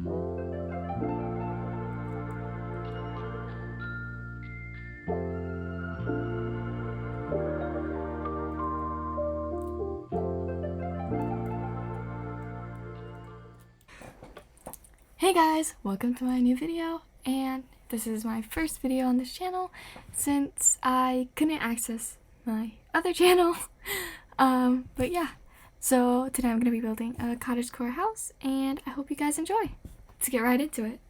Hey guys, welcome to my new video, and this is my first video on this channel since I couldn't access my other channel. But yeah, so today I'm going to be building a cottagecore house, and I hope you guys enjoy. Let's get right into it.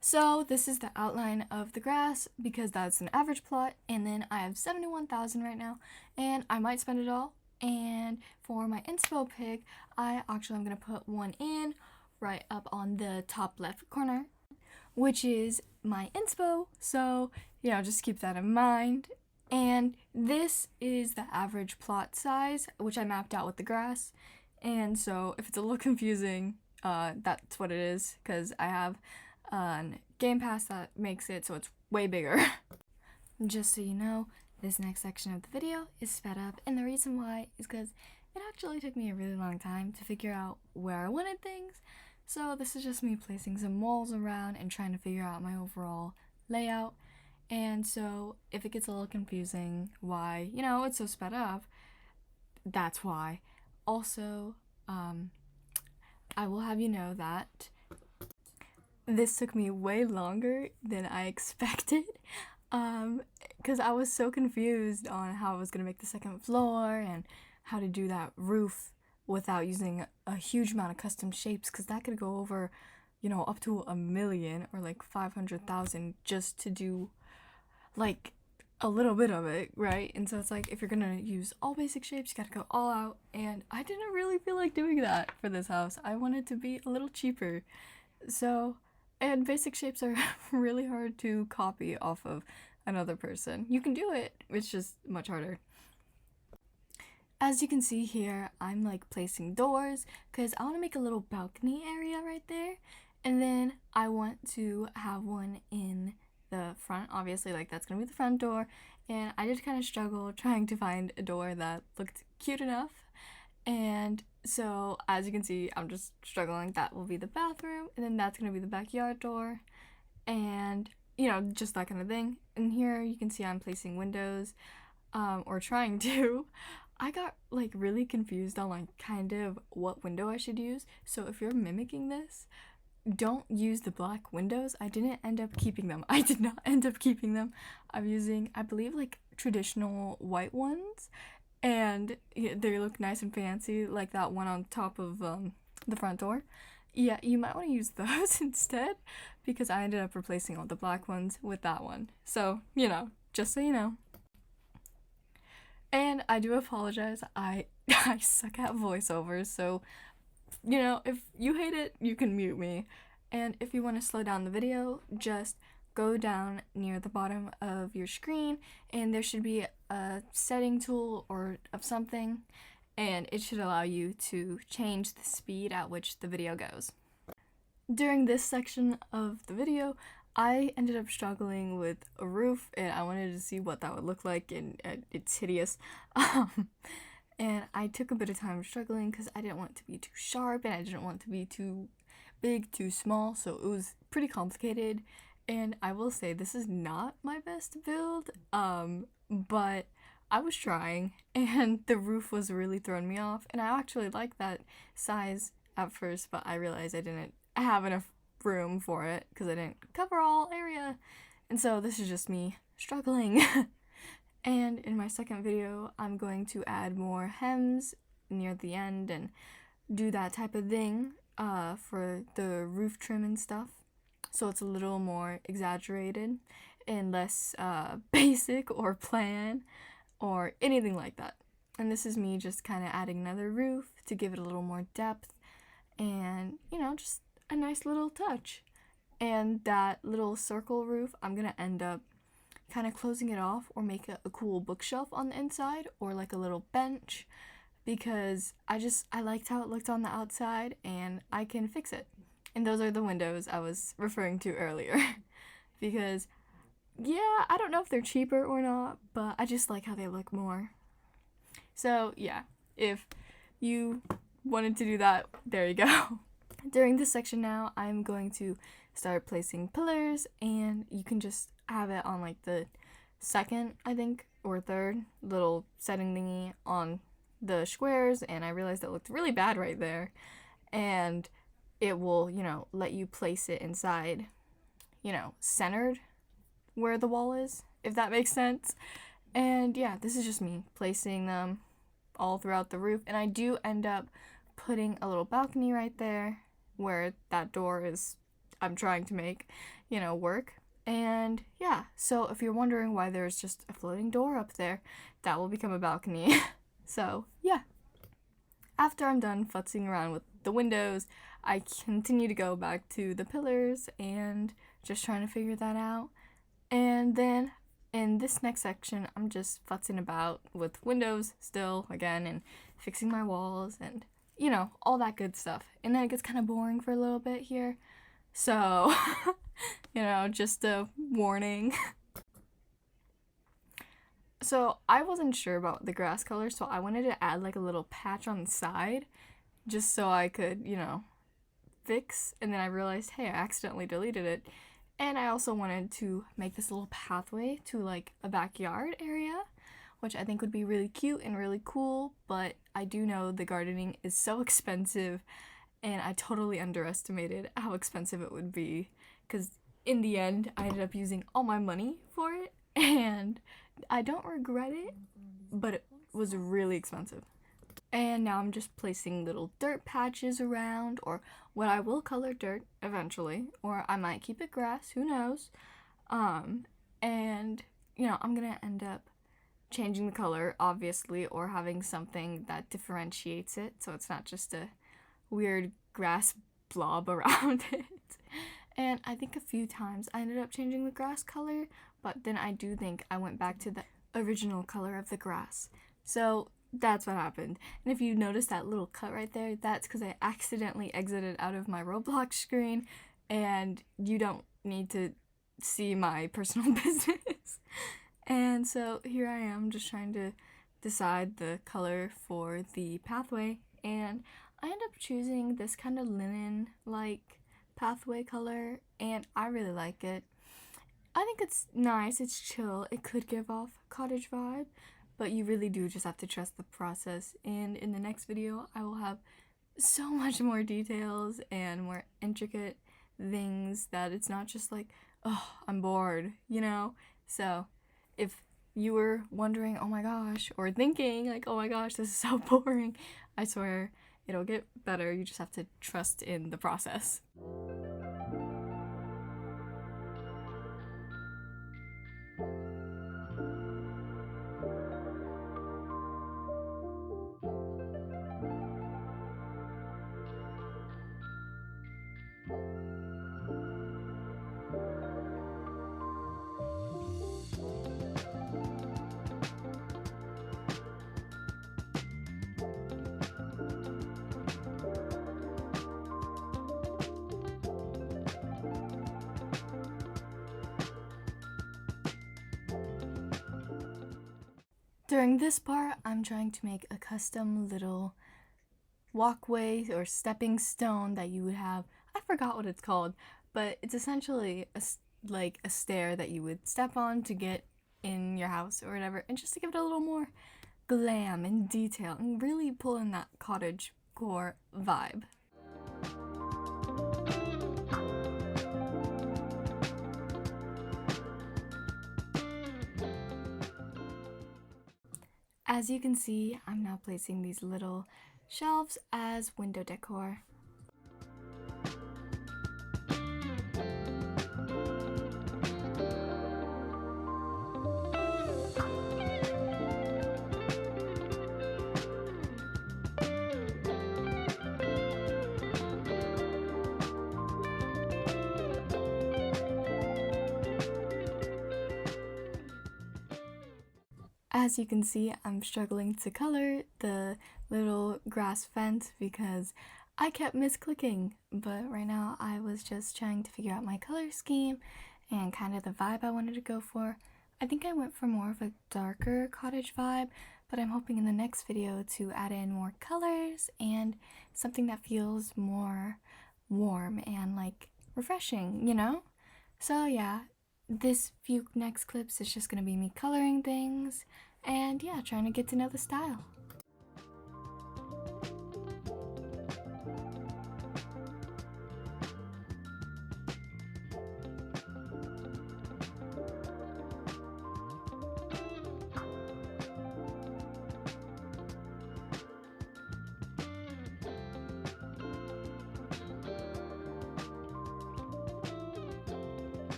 So this is the outline of the grass because that's an average plot, and then I have 71,000 right now, and I might spend it all. And for my inspo pic, I'm going to put one in right up on the top left corner, which is my inspo, so just keep that in mind. And this is the average plot size, which I mapped out with the grass, and so if it's a little confusing, that's what it is, because I have a Game Pass that makes it so it's way bigger. Just so you know, this next section of the video is sped up, and the reason why is because it actually took me a really long time to figure out where I wanted things. So this is just me placing some walls around and trying to figure out my overall layout. And so if it gets a little confusing why, it's so sped up, that's why. Also, I will have you know that this took me way longer than I expected, because I was so confused on how I was gonna make the second floor and how to do that roof without using a huge amount of custom shapes, because that could go over, up to 1 million or like 500,000 just to do like a little bit of it, right? And so it's like, if you're gonna use all basic shapes, you gotta go all out, and I didn't really feel like doing that for this house. I wanted to be a little cheaper. So, and basic shapes are really hard to copy off of another person. You can do it, it's just much harder. As you can see here, I'm like placing doors because I want to make a little balcony area right there, and then I want to have one in the front. Obviously, like, that's gonna be the front door, and I did kind of struggle trying to find a door that looked cute enough, and so as you can see, I'm just struggling. That will be the bathroom, and then that's gonna be the backyard door, and just that kind of thing. And here you can see I'm placing windows, or trying to. I got like really confused on like kind of what window I should use. So if you're mimicking this, don't use the black windows. I didn't end up keeping them. I did not end up keeping them. I'm using, I believe, like traditional white ones, and they look nice and fancy, like that one on top of the front door. Yeah, you might want to use those instead, because I ended up replacing all the black ones with that one. So, just so you know. And I do apologize, I suck at voiceovers, so, if you hate it, you can mute me. And if you want to slow down the video, just go down near the bottom of your screen, and there should be a setting tool or of something, and it should allow you to change the speed at which the video goes. During this section of the video, I ended up struggling with a roof, and I wanted to see what that would look like, and it's hideous. And I took a bit of time struggling because I didn't want it to be too sharp, and I didn't want it to be too big, too small, so it was pretty complicated. And I will say, this is not my best build, but I was trying, and the roof was really throwing me off, and I actually liked that size at first, but I realized I didn't have enough room for it because I didn't cover all area, and so this is just me struggling. And in my second video, I'm going to add more hems near the end and do that type of thing for the roof trim and stuff, so it's a little more exaggerated and less basic or plain or anything like that. And this is me just kind of adding another roof to give it a little more depth and, just a nice little touch. And that little circle roof, I'm gonna end up kind of closing it off or make a cool bookshelf on the inside, or like a little bench, because I liked how it looked on the outside, and I can fix it. And those are the windows I was referring to earlier. Because yeah, I don't know if they're cheaper or not, but I just like how they look more. So yeah, if you wanted to do that, there you go. During this section now, I'm going to start placing pillars, and you can just have it on like the second, I think, or third little setting thingy on the squares, and I realized it looked really bad right there. And it will, let you place it inside, centered where the wall is, if that makes sense. And yeah, this is just me placing them all throughout the roof, and I do end up putting a little balcony right there where that door is, I'm trying to make, work. And yeah, so if you're wondering why there's just a floating door up there, that will become a balcony. So yeah, after I'm done futzing around with the windows, I continue to go back to the pillars and just trying to figure that out. And then in this next section, I'm just futzing about with windows still again and fixing my walls and, all that good stuff. And then it gets kind of boring for a little bit here. So, just a warning. So I wasn't sure about the grass color, so I wanted to add like a little patch on the side just so I could, fix. And then I realized, hey, I accidentally deleted it. And I also wanted to make this little pathway to like a backyard area, which I think would be really cute and really cool, but I do know the gardening is so expensive, and I totally underestimated how expensive it would be, because in the end, I ended up using all my money for it, and I don't regret it, but it was really expensive. And now I'm just placing little dirt patches around, or what I will color dirt eventually, or I might keep it grass, who knows. And, I'm gonna end up changing the color, obviously, or having something that differentiates it, so it's not just a weird grass blob around it. And I think a few times I ended up changing the grass color, but then I do think I went back to the original color of the grass. So that's what happened. And if you notice that little cut right there, that's because I accidentally exited out of my Roblox screen, and you don't need to see my personal business. And so here I am just trying to decide the color for the pathway, and I end up choosing this kind of linen-like pathway color, and I really like it. I think it's nice, it's chill, it could give off cottage vibe, but you really do just have to trust the process. And in the next video, I will have so much more details and more intricate things that it's not just like, oh, I'm bored, So if you were wondering, oh my gosh, or thinking like, oh my gosh, this is so boring, I swear it'll get better. You just have to trust in the process. During this part, I'm trying to make a custom little walkway or stepping stone that you would have. I forgot what it's called, but it's essentially like a stair that you would step on to get in your house or whatever, and just to give it a little more glam and detail and really pull in that cottage core vibe. As you can see, I'm now placing these little shelves as window decor. As you can see, I'm struggling to color the little grass fence because I kept misclicking, but right now I was just trying to figure out my color scheme and kind of the vibe I wanted to go for. I think I went for more of a darker cottage vibe, but I'm hoping in the next video to add in more colors and something that feels more warm and like refreshing, you know? So yeah, this few next clips is just gonna be me coloring things and yeah, trying to get to know the style.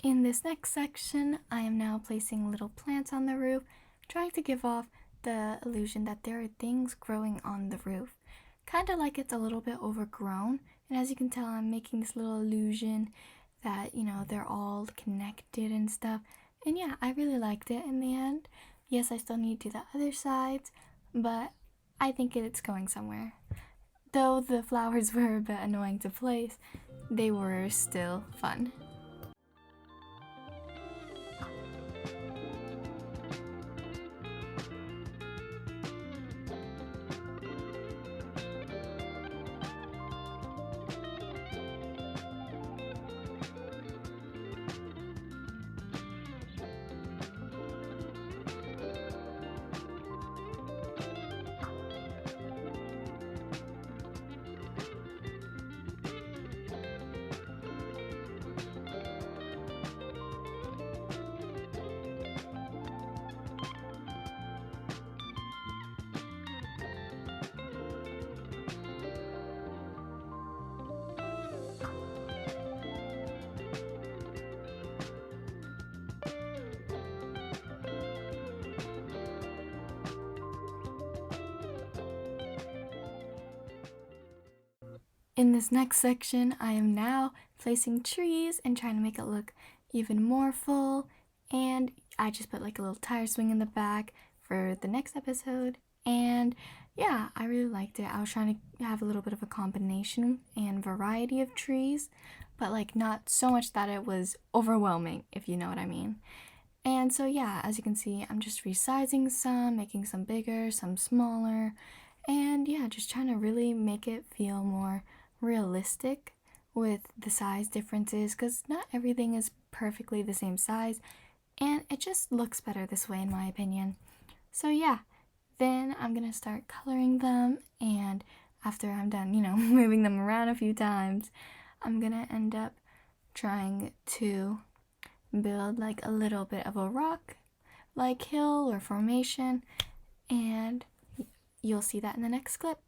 In this next section, I am now placing little plants on the roof, trying to give off the illusion that there are things growing on the roof. Kind of like it's a little bit overgrown, and as you can tell, I'm making this little illusion that, you know, they're all connected and stuff. And yeah, I really liked it in the end. Yes, I still need to do the other sides, but I think it's going somewhere. Though the flowers were a bit annoying to place, they were still fun. In this next section, I am now placing trees and trying to make it look even more full. And I just put like a little tire swing in the back for the next episode. And yeah, I really liked it. I was trying to have a little bit of a combination and variety of trees, but like not so much that it was overwhelming, if you know what I mean. And so yeah, as you can see, I'm just resizing some, making some bigger, some smaller, and yeah, just trying to really make it feel more realistic with the size differences, because not everything is perfectly the same size, and it just looks better this way in my opinion. So yeah, then I'm gonna start coloring them, and after I'm done, you know, moving them around a few times, I'm gonna end up trying to build like a little bit of a rock like hill or formation, and you'll see that in the next clip.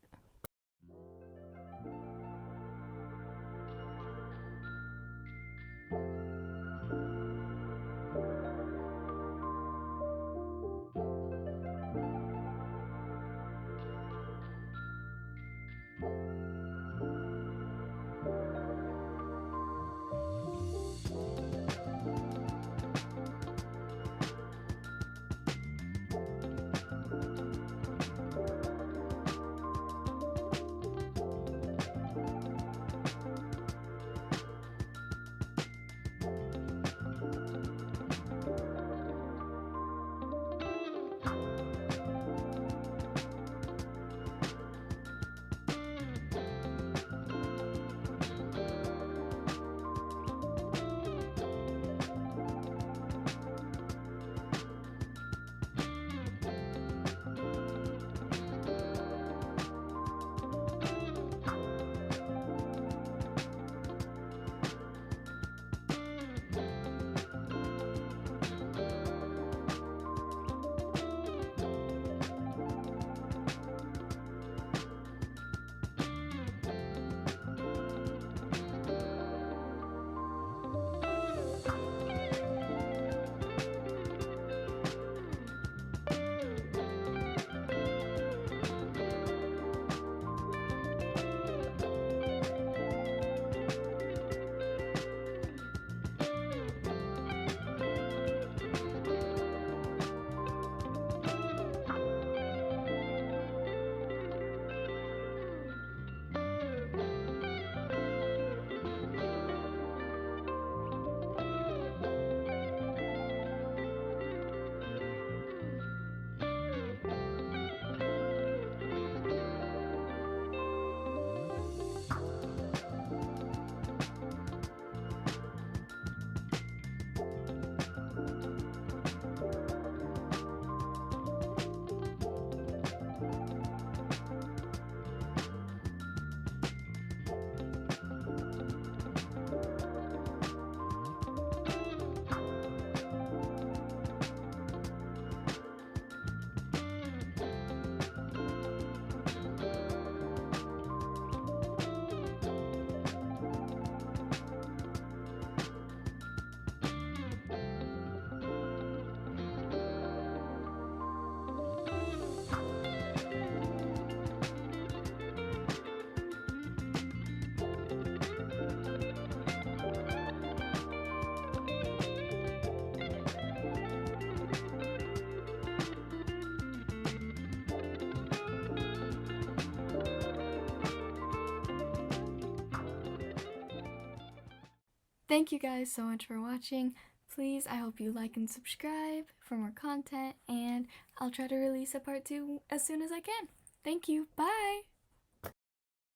thank you guys so much for watching. Please, I hope you like and subscribe for more content, and I'll try to release a part 2 as soon as I can. Thank you. Bye!